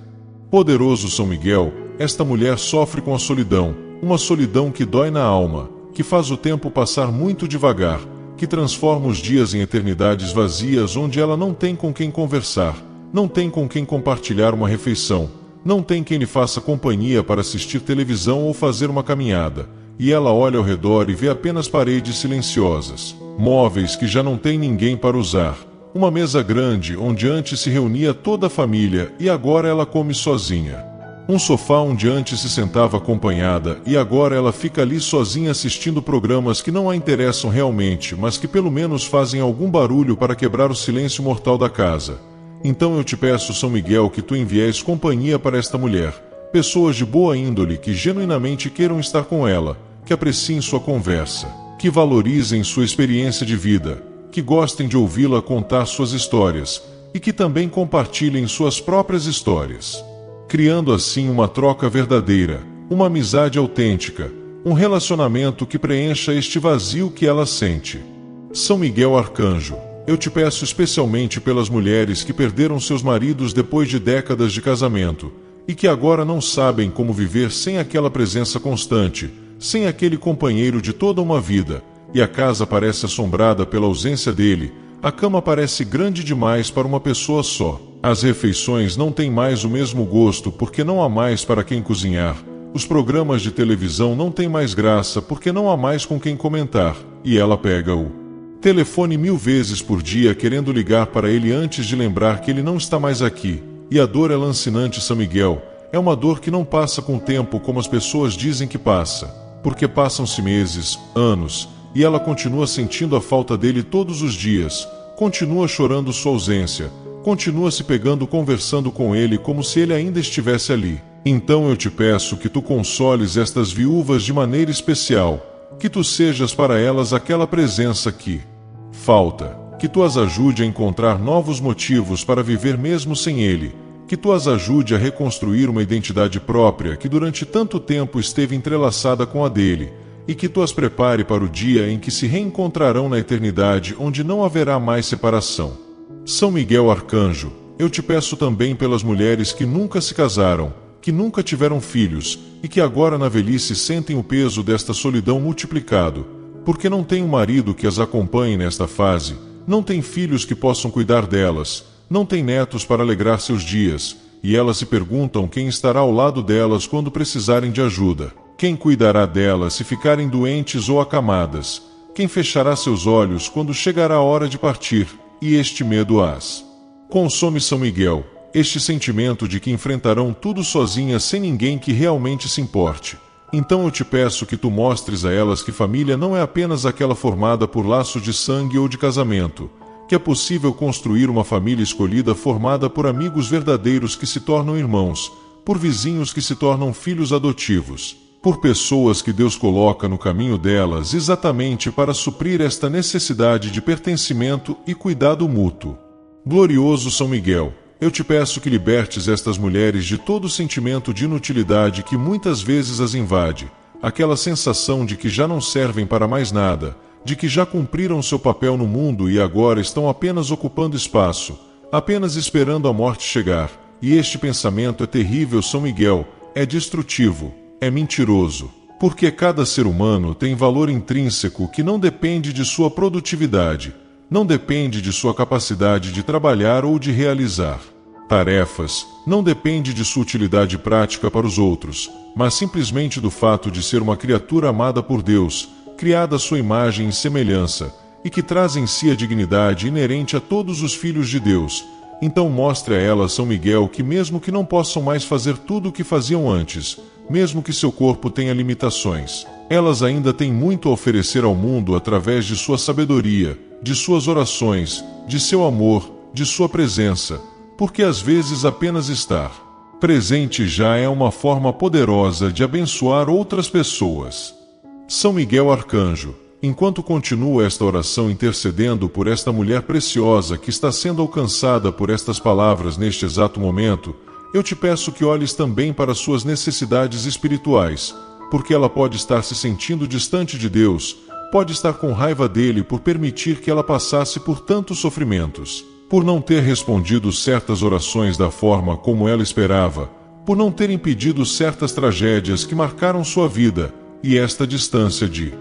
Poderoso São Miguel, esta mulher sofre com a solidão, uma solidão que dói na alma, que faz o tempo passar muito devagar, que transforma os dias em eternidades vazias onde ela não tem com quem conversar, não tem com quem compartilhar uma refeição, não tem quem lhe faça companhia para assistir televisão ou fazer uma caminhada, e ela olha ao redor e vê apenas paredes silenciosas, móveis que já não tem ninguém para usar, uma mesa grande onde antes se reunia toda a família e agora ela come sozinha. Um sofá onde antes se sentava acompanhada e agora ela fica ali sozinha assistindo programas que não a interessam realmente, mas que pelo menos fazem algum barulho para quebrar o silêncio mortal da casa. Então eu te peço, São Miguel, que tu envies companhia para esta mulher, pessoas de boa índole que genuinamente queiram estar com ela, que apreciem sua conversa, que valorizem sua experiência de vida, que gostem de ouvi-la contar suas histórias e que também compartilhem suas próprias histórias, criando assim uma troca verdadeira, uma amizade autêntica, um relacionamento que preencha este vazio que ela sente. São Miguel Arcanjo, eu te peço especialmente pelas mulheres que perderam seus maridos depois de décadas de casamento e que agora não sabem como viver sem aquela presença constante, sem aquele companheiro de toda uma vida, e a casa parece assombrada pela ausência dele, a cama parece grande demais para uma pessoa só. As refeições não têm mais o mesmo gosto porque não há mais para quem cozinhar. Os programas de televisão não têm mais graça porque não há mais com quem comentar. E ela pega o telefone 1000 vezes por dia querendo ligar para ele antes de lembrar que ele não está mais aqui. E a dor é lancinante, São Miguel. É uma dor que não passa com o tempo como as pessoas dizem que passa. Porque passam-se meses, anos, e ela continua sentindo a falta dele todos os dias. Continua chorando sua ausência. Continua se pegando conversando com ele como se ele ainda estivesse ali. Então eu te peço que tu consoles estas viúvas de maneira especial, que tu sejas para elas aquela presença que falta, que tu as ajude a encontrar novos motivos para viver mesmo sem ele, que tu as ajude a reconstruir uma identidade própria que durante tanto tempo esteve entrelaçada com a dele, e que tu as prepare para o dia em que se reencontrarão na eternidade onde não haverá mais separação. São Miguel Arcanjo, eu te peço também pelas mulheres que nunca se casaram, que nunca tiveram filhos, e que agora na velhice sentem o peso desta solidão multiplicado, porque não têm um marido que as acompanhe nesta fase, não têm filhos que possam cuidar delas, não têm netos para alegrar seus dias, e elas se perguntam quem estará ao lado delas quando precisarem de ajuda. Quem cuidará delas se ficarem doentes ou acamadas? Quem fechará seus olhos quando chegará a hora de partir? E este medo as consome, São Miguel, este sentimento de que enfrentarão tudo sozinhas sem ninguém que realmente se importe. Então eu te peço que tu mostres a elas que família não é apenas aquela formada por laços de sangue ou de casamento, que é possível construir uma família escolhida formada por amigos verdadeiros que se tornam irmãos, por vizinhos que se tornam filhos adotivos, por pessoas que Deus coloca no caminho delas exatamente para suprir esta necessidade de pertencimento e cuidado mútuo. Glorioso São Miguel, eu te peço que libertes estas mulheres de todo o sentimento de inutilidade que muitas vezes as invade, aquela sensação de que já não servem para mais nada, de que já cumpriram seu papel no mundo e agora estão apenas ocupando espaço, apenas esperando a morte chegar. E este pensamento é terrível, São Miguel, é destrutivo, é mentiroso, porque cada ser humano tem valor intrínseco que não depende de sua produtividade, não depende de sua capacidade de trabalhar ou de realizar tarefas, não depende de sua utilidade prática para os outros, mas simplesmente do fato de ser uma criatura amada por Deus, criada à sua imagem e semelhança, e que traz em si a dignidade inerente a todos os filhos de Deus. Então mostre a elas, São Miguel, que mesmo que não possam mais fazer tudo o que faziam antes, mesmo que seu corpo tenha limitações, elas ainda têm muito a oferecer ao mundo através de sua sabedoria, de suas orações, de seu amor, de sua presença, porque às vezes apenas estar presente já é uma forma poderosa de abençoar outras pessoas. São Miguel Arcanjo, enquanto continuo esta oração intercedendo por esta mulher preciosa que está sendo alcançada por estas palavras neste exato momento, eu te peço que olhes também para suas necessidades espirituais, porque ela pode estar se sentindo distante de Deus, pode estar com raiva dele por permitir que ela passasse por tantos sofrimentos, por não ter respondido certas orações da forma como ela esperava, por não ter impedido certas tragédias que marcaram sua vida, e esta distância de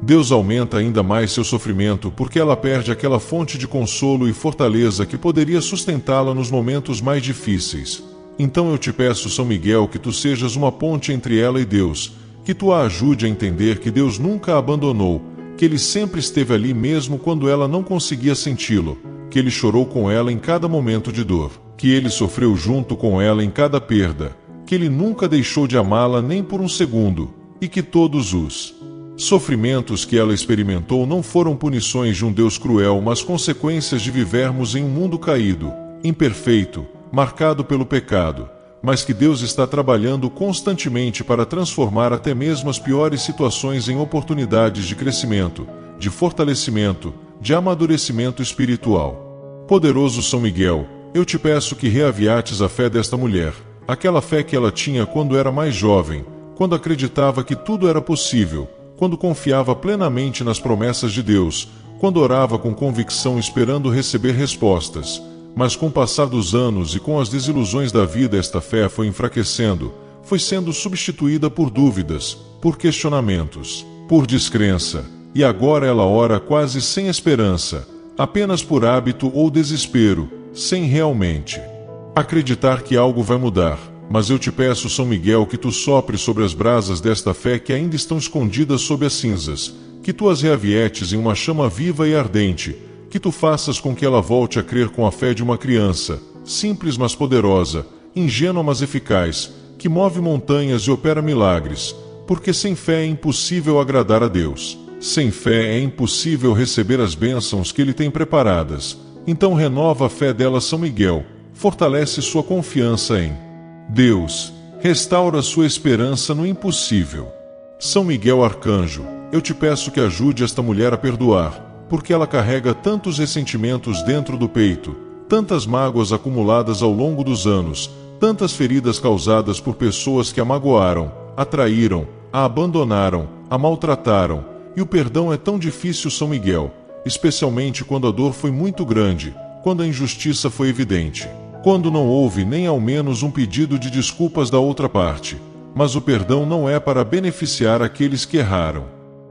Deus aumenta ainda mais seu sofrimento porque ela perde aquela fonte de consolo e fortaleza que poderia sustentá-la nos momentos mais difíceis. Então eu te peço, São Miguel, que tu sejas uma ponte entre ela e Deus, que tu a ajude a entender que Deus nunca a abandonou, que Ele sempre esteve ali mesmo quando ela não conseguia senti-lo, que Ele chorou com ela em cada momento de dor, que Ele sofreu junto com ela em cada perda, que Ele nunca deixou de amá-la nem por um segundo, e que todos os sofrimentos que ela experimentou não foram punições de um Deus cruel, mas consequências de vivermos em um mundo caído, imperfeito, marcado pelo pecado, mas que Deus está trabalhando constantemente para transformar até mesmo as piores situações em oportunidades de crescimento, de fortalecimento, de amadurecimento espiritual. Poderoso São Miguel, eu te peço que reaviates a fé desta mulher, aquela fé que ela tinha quando era mais jovem, quando acreditava que tudo era possível, quando confiava plenamente nas promessas de Deus, quando orava com convicção esperando receber respostas. Mas com o passar dos anos e com as desilusões da vida, esta fé foi enfraquecendo, foi sendo substituída por dúvidas, por questionamentos, por descrença, e agora ela ora quase sem esperança, apenas por hábito ou desespero, sem realmente acreditar que algo vai mudar. Mas eu te peço, São Miguel, que tu sopres sobre as brasas desta fé que ainda estão escondidas sob as cinzas, que tu as reavietes em uma chama viva e ardente, que tu faças com que ela volte a crer com a fé de uma criança, simples mas poderosa, ingênua mas eficaz, que move montanhas e opera milagres, porque sem fé é impossível agradar a Deus. Sem fé é impossível receber as bênçãos que Ele tem preparadas. Então renova a fé dela, São Miguel, fortalece sua confiança em Deus, restaura sua esperança no impossível. São Miguel Arcanjo, eu te peço que ajude esta mulher a perdoar, porque ela carrega tantos ressentimentos dentro do peito, tantas mágoas acumuladas ao longo dos anos, tantas feridas causadas por pessoas que a magoaram, a traíram, a abandonaram, a maltrataram, e o perdão é tão difícil, São Miguel, especialmente quando a dor foi muito grande, quando a injustiça foi evidente, quando não houve nem ao menos um pedido de desculpas da outra parte. Mas o perdão não é para beneficiar aqueles que erraram.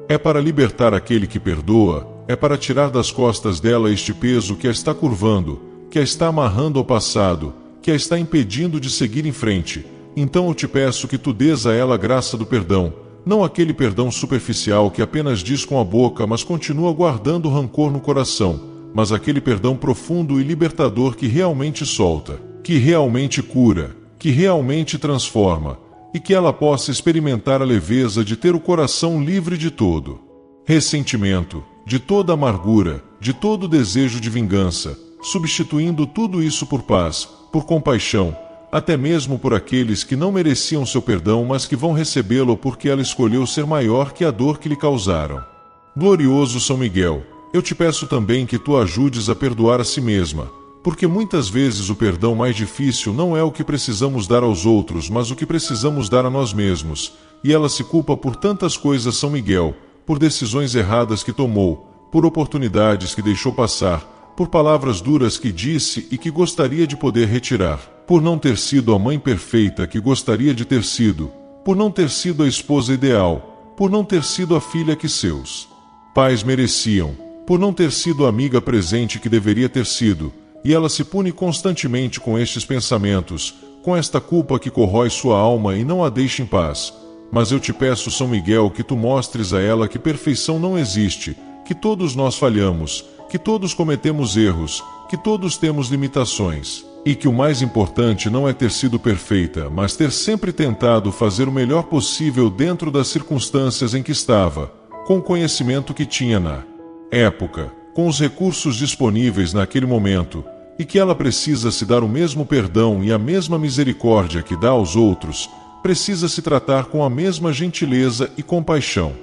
É para libertar aquele que perdoa, é para tirar das costas dela este peso que a está curvando, que a está amarrando ao passado, que a está impedindo de seguir em frente. Então eu te peço que tu dês a ela a graça do perdão, não aquele perdão superficial que apenas diz com a boca, mas continua guardando rancor no coração, mas aquele perdão profundo e libertador que realmente solta, que realmente cura, que realmente transforma, e que ela possa experimentar a leveza de ter o coração livre de todo ressentimento, de toda amargura, de todo desejo de vingança, substituindo tudo isso por paz, por compaixão, até mesmo por aqueles que não mereciam seu perdão, mas que vão recebê-lo porque ela escolheu ser maior que a dor que lhe causaram. Glorioso São Miguel, eu te peço também que tu ajudes a perdoar a si mesma, porque muitas vezes o perdão mais difícil não é o que precisamos dar aos outros, mas o que precisamos dar a nós mesmos, e ela se culpa por tantas coisas, São Miguel, por decisões erradas que tomou, por oportunidades que deixou passar, por palavras duras que disse e que gostaria de poder retirar, por não ter sido a mãe perfeita que gostaria de ter sido, por não ter sido a esposa ideal, por não ter sido a filha que seus pais mereciam, por não ter sido a amiga presente que deveria ter sido, e ela se pune constantemente com estes pensamentos, com esta culpa que corrói sua alma e não a deixa em paz. Mas eu te peço, São Miguel, que tu mostres a ela que perfeição não existe, que todos nós falhamos, que todos cometemos erros, que todos temos limitações, e que o mais importante não é ter sido perfeita, mas ter sempre tentado fazer o melhor possível dentro das circunstâncias em que estava, com o conhecimento que tinha na época, com os recursos disponíveis naquele momento, e que ela precisa se dar o mesmo perdão e a mesma misericórdia que dá aos outros, precisa se tratar com a mesma gentileza e compaixão.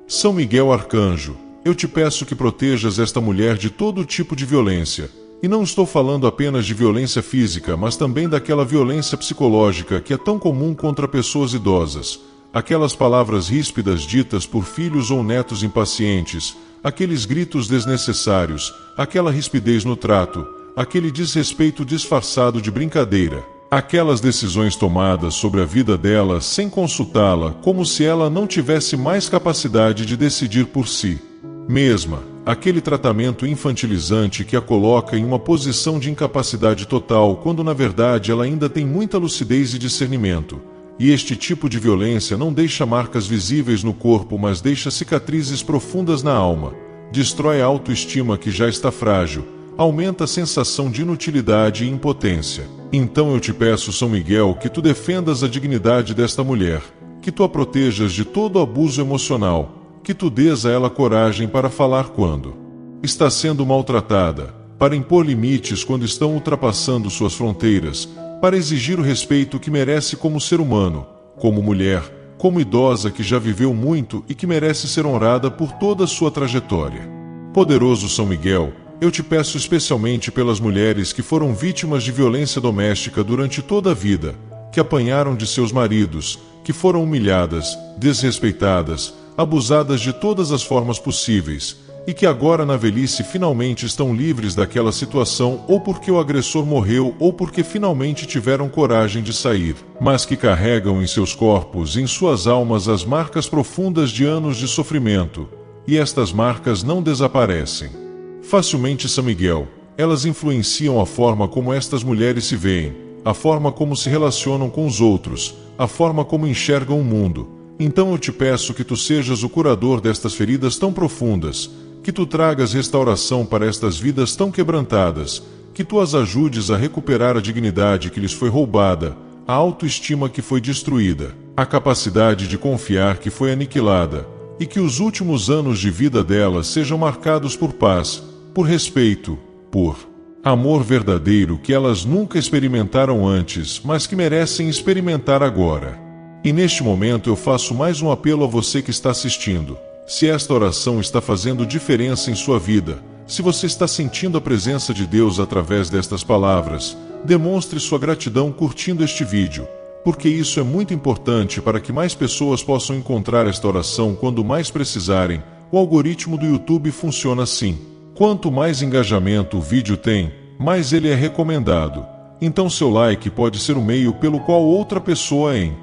São Miguel Arcanjo, eu te peço que protejas esta mulher de todo tipo de violência, e não estou falando apenas de violência física, mas também daquela violência psicológica que é tão comum contra pessoas idosas, aquelas palavras ríspidas ditas por filhos ou netos impacientes, aqueles gritos desnecessários, aquela rispidez no trato, aquele desrespeito disfarçado de brincadeira, aquelas decisões tomadas sobre a vida dela sem consultá-la, como se ela não tivesse mais capacidade de decidir por si mesma, aquele tratamento infantilizante que a coloca em uma posição de incapacidade total, quando na verdade ela ainda tem muita lucidez e discernimento. E este tipo de violência não deixa marcas visíveis no corpo, mas deixa cicatrizes profundas na alma, destrói a autoestima que já está frágil, aumenta a sensação de inutilidade e impotência. Então eu te peço, São Miguel, que tu defendas a dignidade desta mulher, que tu a protejas de todo abuso emocional, que tu dês a ela coragem para falar quando está sendo maltratada, para impor limites quando estão ultrapassando suas fronteiras, para exigir o respeito que merece como ser humano, como mulher, como idosa que já viveu muito e que merece ser honrada por toda a sua trajetória. Poderoso São Miguel, eu te peço especialmente pelas mulheres que foram vítimas de violência doméstica durante toda a vida, que apanharam de seus maridos, que foram humilhadas, desrespeitadas, abusadas de todas as formas possíveis, e que agora na velhice finalmente estão livres daquela situação, ou porque o agressor morreu ou porque finalmente tiveram coragem de sair, mas que carregam em seus corpos e em suas almas as marcas profundas de anos de sofrimento, e estas marcas não desaparecem facilmente, São Miguel. Elas influenciam a forma como estas mulheres se veem, a forma como se relacionam com os outros, a forma como enxergam o mundo. Então eu te peço que tu sejas o curador destas feridas tão profundas, que tu tragas restauração para estas vidas tão quebrantadas, que tu as ajudes a recuperar a dignidade que lhes foi roubada, a autoestima que foi destruída, a capacidade de confiar que foi aniquilada, e que os últimos anos de vida delas sejam marcados por paz, por respeito, por amor verdadeiro que elas nunca experimentaram antes, mas que merecem experimentar agora. E neste momento eu faço mais um apelo a você que está assistindo. se esta oração está fazendo diferença em sua vida, se você está sentindo a presença de Deus através destas palavras, demonstre sua gratidão curtindo este vídeo, porque isso é muito importante para que mais pessoas possam encontrar esta oração quando mais precisarem. O algoritmo do YouTube funciona assim. Quanto mais engajamento o vídeo tem, mais ele é recomendado. Então seu like pode ser o meio pelo qual outra pessoa em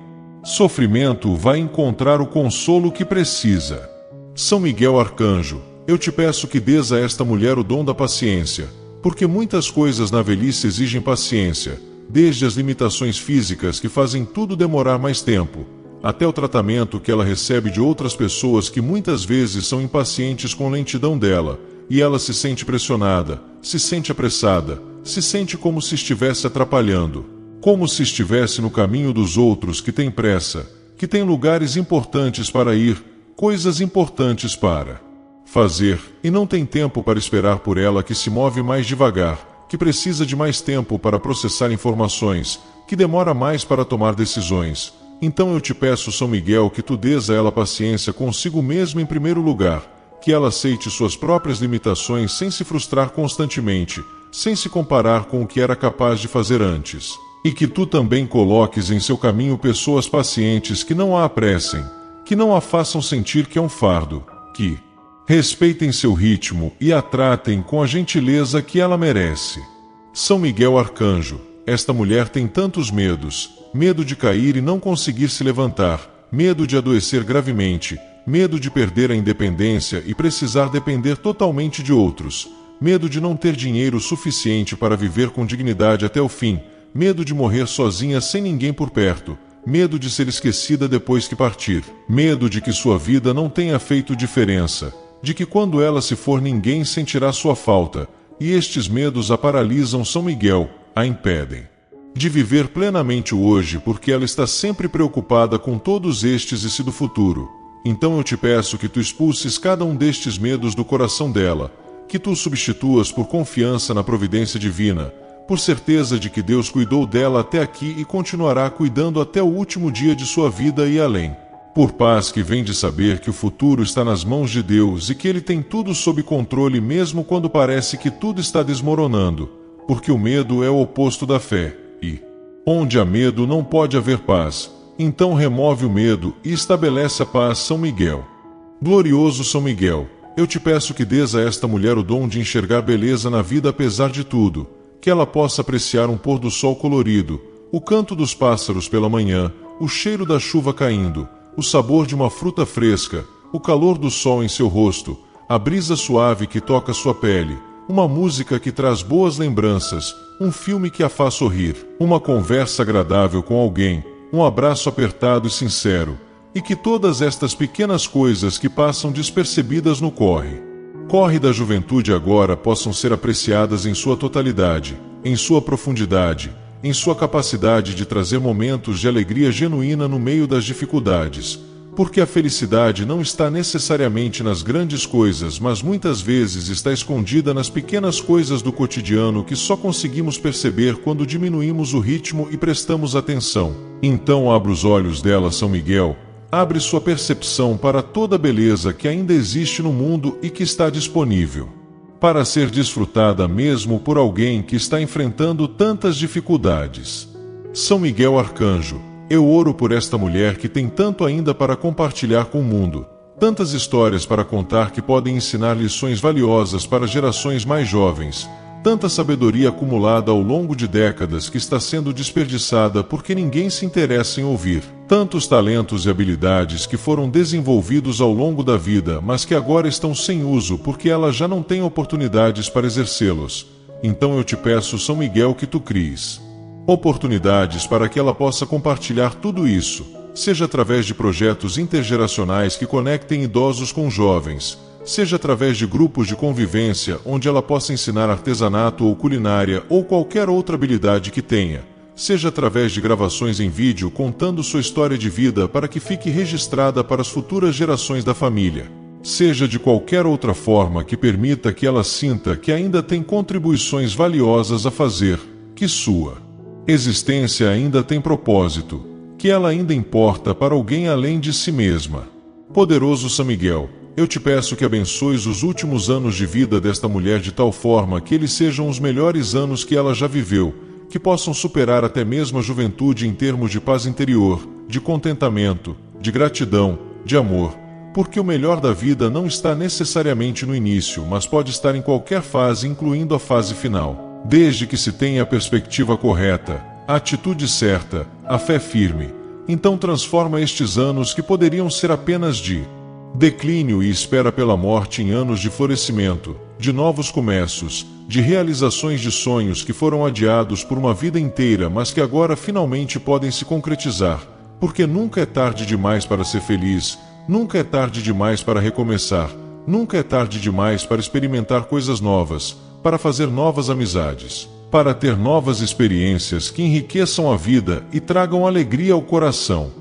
sofrimento vai encontrar o consolo que precisa. São Miguel Arcanjo, eu te peço que dês a esta mulher o dom da paciência, porque muitas coisas na velhice exigem paciência, desde as limitações físicas que fazem tudo demorar mais tempo, até o tratamento que ela recebe de outras pessoas que muitas vezes são impacientes com a lentidão dela, e ela se sente pressionada, se sente apressada, se sente como se estivesse atrapalhando, como se estivesse no caminho dos outros que têm pressa, que têm lugares importantes para ir, coisas importantes para fazer, e não tem tempo para esperar por ela, que se move mais devagar, que precisa de mais tempo para processar informações, que demora mais para tomar decisões. Então eu te peço, São Miguel, que tu dês a ela paciência consigo mesmo em primeiro lugar, que ela aceite suas próprias limitações sem se frustrar constantemente, sem se comparar com o que era capaz de fazer antes. E que tu também coloques em seu caminho pessoas pacientes que não a apressem, que não a façam sentir que é um fardo, que respeitem seu ritmo e a tratem com a gentileza que ela merece. São Miguel Arcanjo, esta mulher tem tantos medos: medo de cair e não conseguir se levantar, medo de adoecer gravemente, medo de perder a independência e precisar depender totalmente de outros, medo de não ter dinheiro suficiente para viver com dignidade até o fim, medo de morrer sozinha sem ninguém por perto, medo de ser esquecida depois que partir, medo de que sua vida não tenha feito diferença, de que quando ela se for ninguém sentirá sua falta, e estes medos a paralisam. São Miguel, a impedem de viver plenamente o hoje, porque ela está sempre preocupada com todos estes e se do futuro. Então eu te peço que tu expulses cada um destes medos do coração dela, que tu o substituas por confiança na providência divina, por certeza de que Deus cuidou dela até aqui e continuará cuidando até o último dia de sua vida e além. Por paz que vem de saber que o futuro está nas mãos de Deus e que Ele tem tudo sob controle mesmo quando parece que tudo está desmoronando, porque o medo é o oposto da fé, e onde há medo não pode haver paz. Então remove o medo e estabelece a paz. São Miguel. Glorioso São Miguel, eu te peço que dês a esta mulher o dom de enxergar beleza na vida apesar de tudo, que ela possa apreciar um pôr do sol colorido, o canto dos pássaros pela manhã, o cheiro da chuva caindo, o sabor de uma fruta fresca, o calor do sol em seu rosto, a brisa suave que toca sua pele, uma música que traz boas lembranças, um filme que a faz sorrir, uma conversa agradável com alguém, um abraço apertado e sincero, e que todas estas pequenas coisas que passam despercebidas no corre da juventude agora possam ser apreciadas em sua totalidade, em sua profundidade, em sua capacidade de trazer momentos de alegria genuína no meio das dificuldades, porque a felicidade não está necessariamente nas grandes coisas, mas muitas vezes está escondida nas pequenas coisas do cotidiano que só conseguimos perceber quando diminuímos o ritmo e prestamos atenção. Então abra os olhos dela, São Miguel, abre sua percepção para toda a beleza que ainda existe no mundo e que está disponível para ser desfrutada mesmo por alguém que está enfrentando tantas dificuldades. São Miguel Arcanjo, eu oro por esta mulher que tem tanto ainda para compartilhar com o mundo, tantas histórias para contar que podem ensinar lições valiosas para gerações mais jovens, tanta sabedoria acumulada ao longo de décadas que está sendo desperdiçada porque ninguém se interessa em ouvir, tantos talentos e habilidades que foram desenvolvidos ao longo da vida, mas que agora estão sem uso porque ela já não tem oportunidades para exercê-los. Então eu te peço, São Miguel, que tu cries oportunidades para que ela possa compartilhar tudo isso, seja através de projetos intergeracionais que conectem idosos com jovens, seja através de grupos de convivência onde ela possa ensinar artesanato ou culinária ou qualquer outra habilidade que tenha, seja através de gravações em vídeo contando sua história de vida para que fique registrada para as futuras gerações da família, seja de qualquer outra forma que permita que ela sinta que ainda tem contribuições valiosas a fazer, que sua existência ainda tem propósito, que ela ainda importa para alguém além de si mesma. Poderoso São Miguel, eu te peço que abençoes os últimos anos de vida desta mulher de tal forma que eles sejam os melhores anos que ela já viveu, que possam superar até mesmo a juventude em termos de paz interior, de contentamento, de gratidão, de amor, porque o melhor da vida não está necessariamente no início, mas pode estar em qualquer fase, incluindo a fase final. Desde que se tenha a perspectiva correta, a atitude certa, a fé firme, então transforma estes anos que poderiam ser apenas de declínio e espera pela morte em anos de florescimento, de novos começos, de realizações de sonhos que foram adiados por uma vida inteira, mas que agora finalmente podem se concretizar, porque nunca é tarde demais para ser feliz, nunca é tarde demais para recomeçar, nunca é tarde demais para experimentar coisas novas, para fazer novas amizades, para ter novas experiências que enriqueçam a vida e tragam alegria ao coração.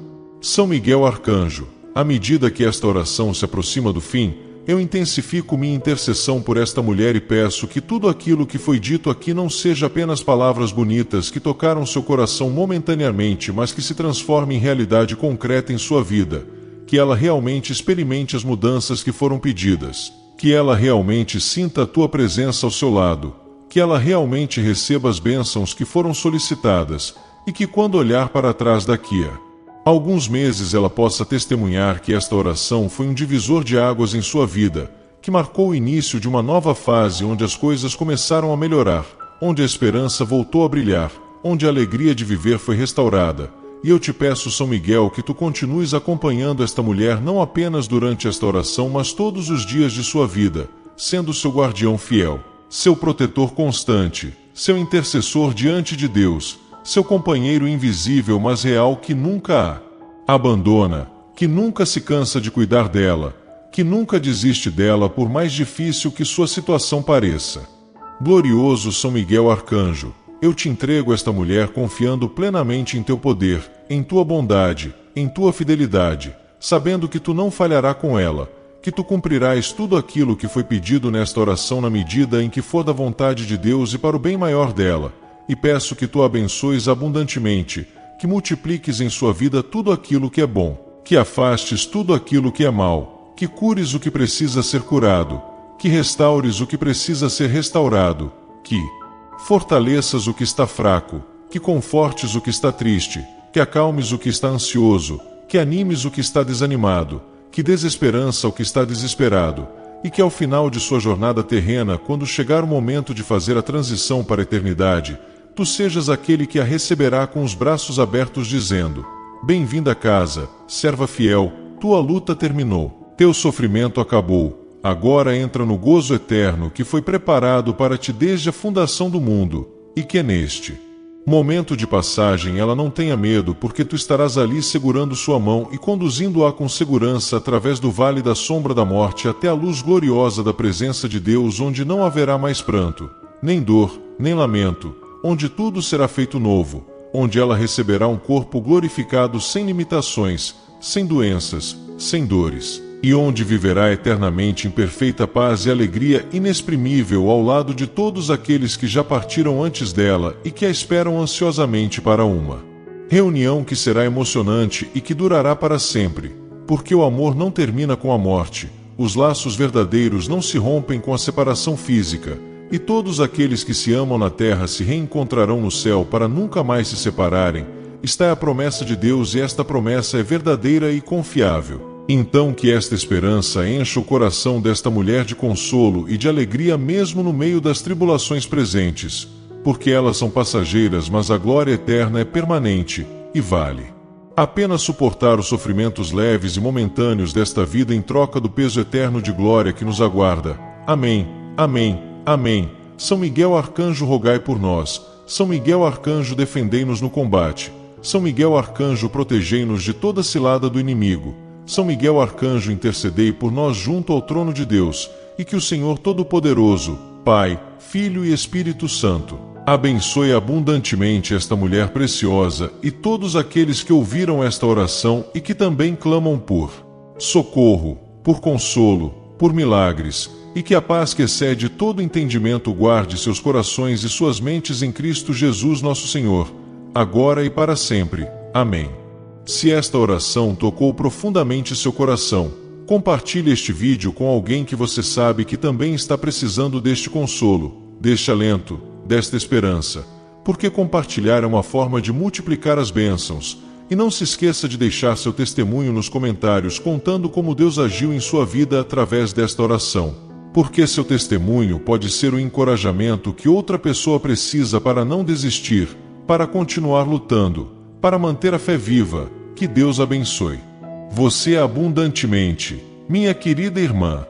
São Miguel Arcanjo, à medida que esta oração se aproxima do fim, eu intensifico minha intercessão por esta mulher e peço que tudo aquilo que foi dito aqui não seja apenas palavras bonitas que tocaram seu coração momentaneamente, mas que se transforme em realidade concreta em sua vida, que ela realmente experimente as mudanças que foram pedidas, que ela realmente sinta a tua presença ao seu lado, que ela realmente receba as bênçãos que foram solicitadas e que quando olhar para trás daqui a alguns meses ela possa testemunhar que esta oração foi um divisor de águas em sua vida, que marcou o início de uma nova fase onde as coisas começaram a melhorar, onde a esperança voltou a brilhar, onde a alegria de viver foi restaurada. E eu te peço, São Miguel, que tu continues acompanhando esta mulher não apenas durante esta oração, mas todos os dias de sua vida, sendo seu guardião fiel, seu protetor constante, seu intercessor diante de Deus, seu companheiro invisível mas real que nunca a abandona, que nunca se cansa de cuidar dela, que nunca desiste dela por mais difícil que sua situação pareça. Glorioso São Miguel Arcanjo, eu te entrego esta mulher confiando plenamente em teu poder, em tua bondade, em tua fidelidade, sabendo que tu não falhará com ela, que tu cumprirás tudo aquilo que foi pedido nesta oração na medida em que for da vontade de Deus e para o bem maior dela. E peço que tu a abençoes abundantemente, que multipliques em sua vida tudo aquilo que é bom, que afastes tudo aquilo que é mal, que cures o que precisa ser curado, que restaures o que precisa ser restaurado, que fortaleças o que está fraco, que confortes o que está triste, que acalmes o que está ansioso, que animes o que está desanimado, que dês esperança ao que está desesperado, e que ao final de sua jornada terrena, quando chegar o momento de fazer a transição para a eternidade, tu sejas aquele que a receberá com os braços abertos dizendo: bem-vinda a casa, serva fiel, tua luta terminou, teu sofrimento acabou, agora entra no gozo eterno que foi preparado para ti desde a fundação do mundo, e que é neste momento de passagem ela não tenha medo, porque tu estarás ali segurando sua mão e conduzindo-a com segurança através do vale da sombra da morte até a luz gloriosa da presença de Deus, onde não haverá mais pranto, nem dor, nem lamento, onde tudo será feito novo, onde ela receberá um corpo glorificado sem limitações, sem doenças, sem dores, e onde viverá eternamente em perfeita paz e alegria inexprimível ao lado de todos aqueles que já partiram antes dela e que a esperam ansiosamente para uma reunião que será emocionante e que durará para sempre, porque o amor não termina com a morte, os laços verdadeiros não se rompem com a separação física, e todos aqueles que se amam na terra se reencontrarão no céu para nunca mais se separarem. Está a promessa de Deus e esta promessa é verdadeira e confiável. Então que esta esperança encha o coração desta mulher de consolo e de alegria mesmo no meio das tribulações presentes, porque elas são passageiras, mas a glória eterna é permanente e vale apenas suportar os sofrimentos leves e momentâneos desta vida em troca do peso eterno de glória que nos aguarda. Amém, amém, amém. São Miguel Arcanjo, rogai por nós. São Miguel Arcanjo, defendei-nos no combate. São Miguel Arcanjo, protegei-nos de toda cilada do inimigo. São Miguel Arcanjo, intercedei por nós junto ao trono de Deus, e que o Senhor Todo-Poderoso, Pai, Filho e Espírito Santo, abençoe abundantemente esta mulher preciosa e todos aqueles que ouviram esta oração e que também clamam por socorro, por consolo, por milagres, e que a paz que excede todo entendimento guarde seus corações e suas mentes em Cristo Jesus nosso Senhor, agora e para sempre. Amém. Se esta oração tocou profundamente seu coração, Compartilhe este vídeo com alguém que você sabe que também está precisando deste consolo, deste alento, desta esperança, porque compartilhar é uma forma de multiplicar as bênçãos. E não se esqueça de deixar seu testemunho nos comentários contando como Deus agiu em sua vida através desta oração, porque seu testemunho pode ser o encorajamento que outra pessoa precisa para não desistir, para continuar lutando, para manter a fé viva. Que Deus abençoe você abundantemente, minha querida irmã.